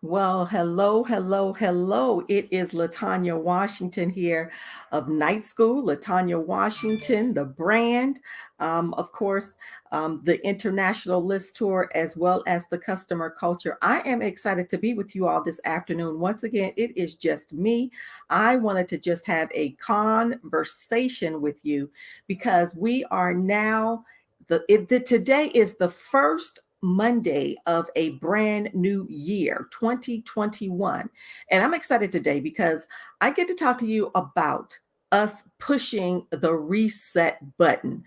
Well, hello, hello, hello. It is Latanya Washington here of Night School. Latanya Washington, the brand, of course, the International List Tour, as well as the Customer Culture. I am excited to be with you all this afternoon. Once again, it is just me. I wanted to just have a conversation with you because we are now today is the first Monday of a brand new year, 2021. And I'm excited today because I get to talk to you about us pushing the reset button.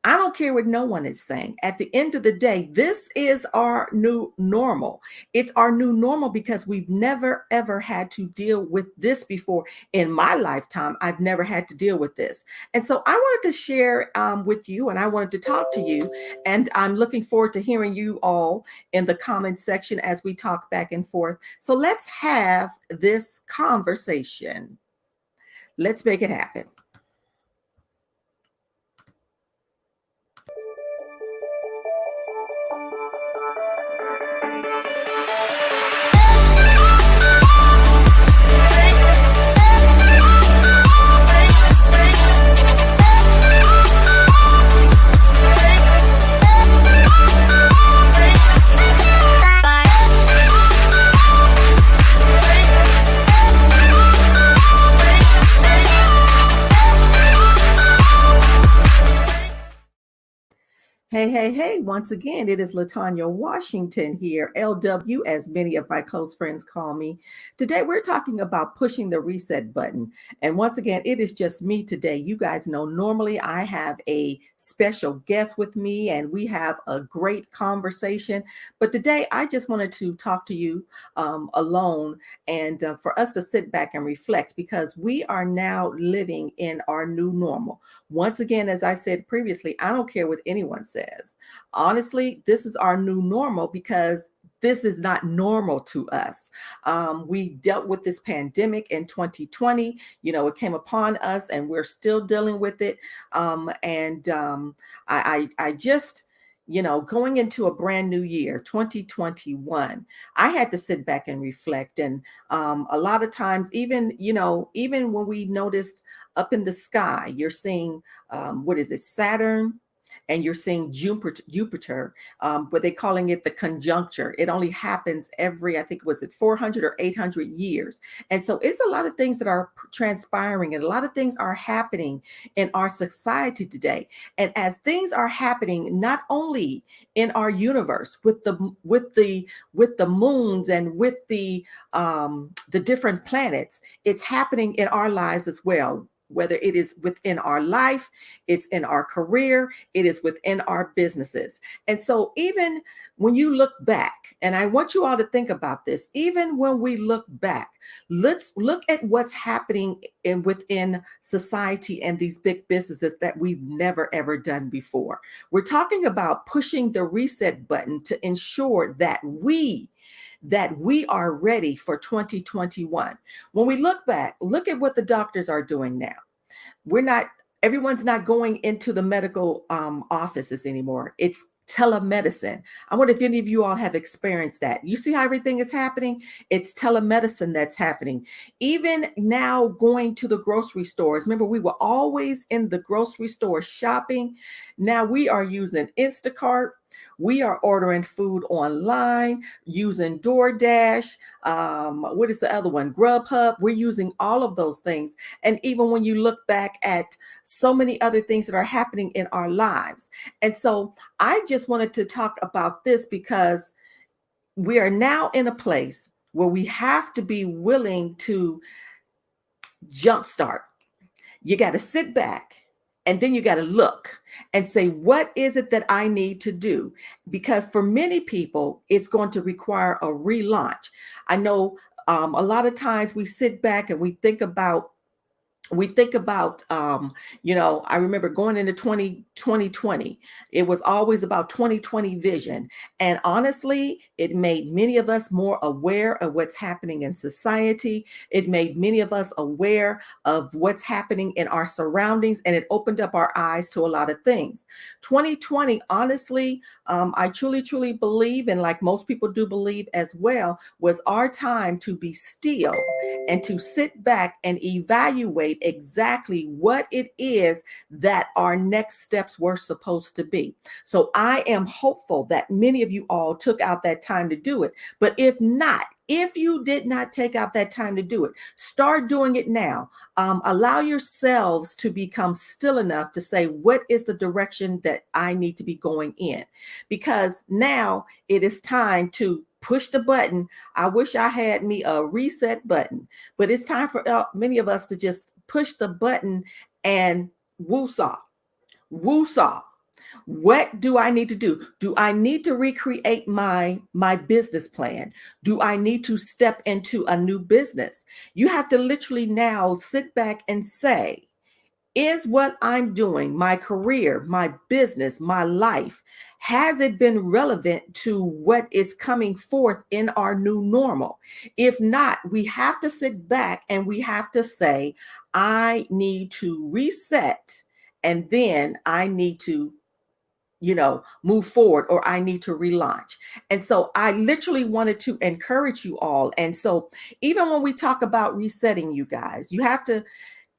I don't care what no one is saying. At the end of the day, this is our new normal. It's our new normal because we've never, ever had to deal with this before. In my lifetime, I've never had to deal with this. And so I wanted to share with you and I wanted to talk to you. And I'm looking forward to hearing you all in the comment section as we talk back and forth. So let's have this conversation. Let's make it happen. Hey, hey, hey, once again, it is Latanya Washington here, LW, as many of my close friends call me. Today, we're talking about pushing the reset button. And once again, it is just me today. You guys know, normally I have a special guest with me and we have a great conversation. But today, I just wanted to talk to you alone and for us to sit back and reflect because we are now living in our new normal. Once again, as I said previously, I don't care what anyone says. Honestly, this is our new normal because this is not normal to us. We dealt with this pandemic in 2020. It came upon us and we're still dealing with it. I just, going into a brand new year, 2021, I had to sit back and reflect. And a lot of times, even when we noticed up in the sky, you're seeing what is it, Saturn, and you're seeing Jupiter, but they're calling it the conjuncture. It only happens every, I think, was it 400 or 800 years. And so it's a lot of things that are transpiring and a lot of things are happening in our society today. And as things are happening, not only in our universe with the moons and with the different planets, it's happening in our lives as well, whether it is within our life, it's in our career, it is within our businesses. And so even when you look back, and I want you all to think about this, even when we look back, let's look at what's happening within society and these big businesses that we've never ever done before. We're talking about pushing the reset button to ensure that we are ready for 2021. When we look back, look at what the doctors are doing now. We're not, everyone's not going into the medical offices anymore. It's telemedicine. I wonder if any of you all have experienced that. You see how everything is happening? It's telemedicine that's happening. Even now, going to the grocery stores. Remember, we were always in the grocery store shopping. Now we are using Instacart. We are ordering food online, using DoorDash. What is the other one? Grubhub. We're using all of those things. And even when you look back at so many other things that are happening in our lives. And so I just wanted to talk about this because we are now in a place where we have to be willing to jumpstart. You got to sit back and then you got to look and say, what is it that I need to do? Because for many people, it's going to require a relaunch. I know a lot of times we sit back and we think about we think about, I remember going into 2020, it was always about 2020 vision. And honestly, it made many of us more aware of what's happening in society. It made many of us aware of what's happening in our surroundings, and it opened up our eyes to a lot of things. 2020, honestly, I truly, truly believe, and like most people do believe as well, was our time to be still and to sit back and evaluate exactly what it is that our next steps were supposed to be. So I am hopeful that many of you all took out that time to do it. But if not, if you did not take out that time to do it, start doing it now. Allow yourselves to become still enough to say, what is the direction that I need to be going in? Because now it is time to push the button. I wish I had me a reset button, but it's time for many of us to just push the button and woo-saw, woo-saw. What do I need to do? Do I need to recreate my business plan? Do I need to step into a new business? You have to literally now sit back and say, is what I'm doing, my career, my business, my life, has it been relevant to what is coming forth in our new normal? If not, we have to sit back and we have to say, I need to reset, and then I need to move forward, or I need to relaunch. And so I literally wanted to encourage you all. And so even when we talk about resetting, you guys, you have to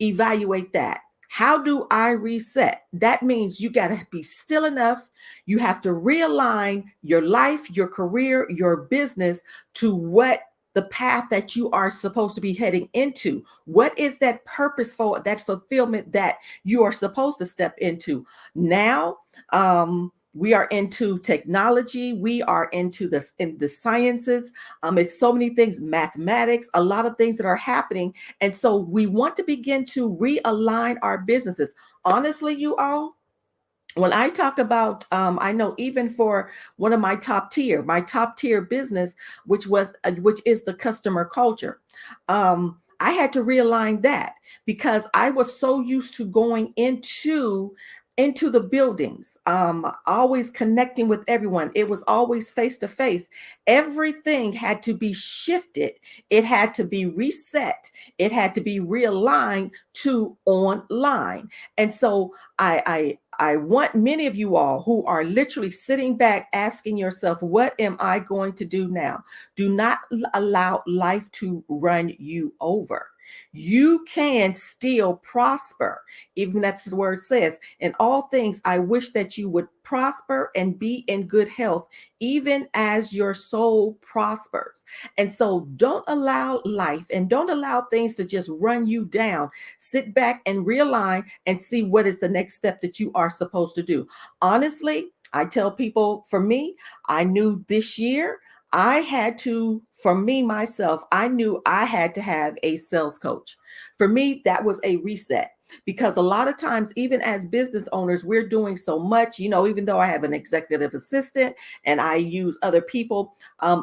evaluate that. How do I reset? That means you got to be still enough. You have to realign your life, your career, your business to what the path that you are supposed to be heading into. What is that purposeful, that fulfillment that you are supposed to step into? Now, we are into technology. We are into the sciences. It's so many things, mathematics, a lot of things that are happening. And so we want to begin to realign our businesses. Honestly, you all, when I talk about, I know even for one of my top tier business, which is the customer culture. I had to realign that because I was so used to going into the buildings, always connecting with everyone. It was always face to face. Everything had to be shifted. It had to be reset. It had to be realigned to online. And so I want many of you all who are literally sitting back asking yourself, what am I going to do now? Do not allow life to run you over. You can still prosper. Even that's the word says, in all things, I wish that you would prosper and be in good health, even as your soul prospers. And so don't allow life and don't allow things to just run you down. Sit back and realign and see what is the next step that you are supposed to do. Honestly, I tell people, for me, I knew this year I had to, for me, myself, I knew I had to have a sales coach. For me, that was a reset because a lot of times, even as business owners, we're doing so much, even though I have an executive assistant and I use other people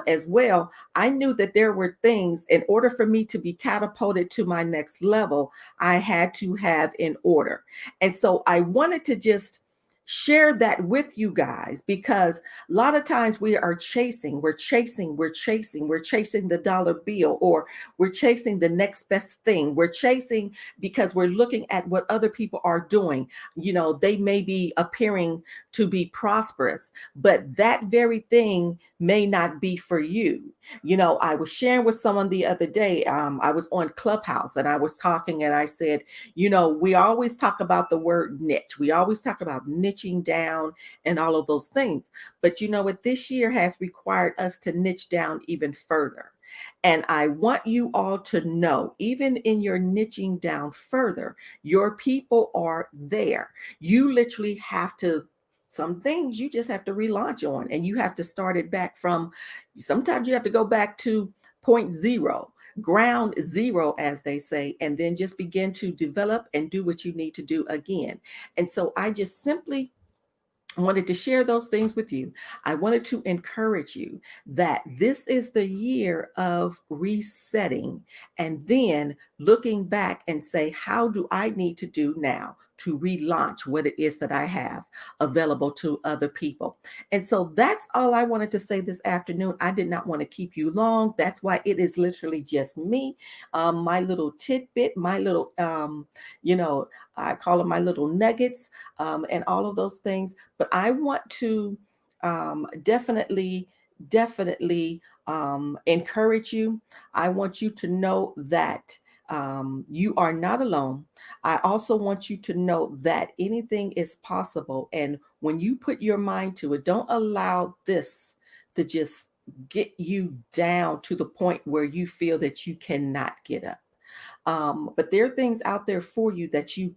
as well, I knew that there were things in order for me to be catapulted to my next level, I had to have in order. And so I wanted to just share that with you guys because a lot of times we're chasing the dollar bill, or we're chasing the next best thing. We're chasing because we're looking at what other people are doing. They may be appearing to be prosperous, but that very thing may not be for you. I was sharing with someone the other day. I was on Clubhouse and I was talking and I said, we always talk about the word niche. We always talk about niching down and all of those things. But you know what? This year has required us to niche down even further. And I want you all to know, even in your niching down further, your people are there. You literally have to, some things you just have to relaunch on, and you have to start it back from, sometimes you have to go back to point zero, ground zero, as they say, and then just begin to develop and do what you need to do again. And so I just simply I wanted to share those things with you. I wanted to encourage you that this is the year of resetting and then looking back and say, how do I need to do now to relaunch what it is that I have available to other people? And so that's all I wanted to say this afternoon. I did not want to keep you long. That's why it is literally just me, my little tidbit, my little, I call them my little nuggets, and all of those things. But I want to definitely encourage you. I want you to know that you are not alone. I also want you to know that anything is possible. And when you put your mind to it, don't allow this to just get you down to the point where you feel that you cannot get up. But there are things out there for you that you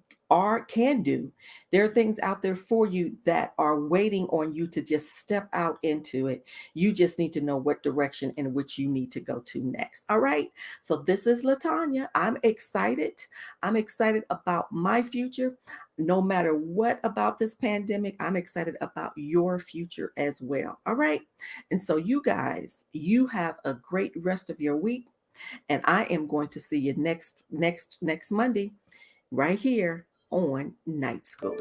can do. There are things out there for you that are waiting on you to just step out into it. You just need to know what direction in which you need to go to next. All right. So this is Latanya. I'm excited. I'm excited about my future. No matter what about this pandemic, I'm excited about your future as well. All right. And so you guys, you have a great rest of your week. And I am going to see you next Monday right here on Night School.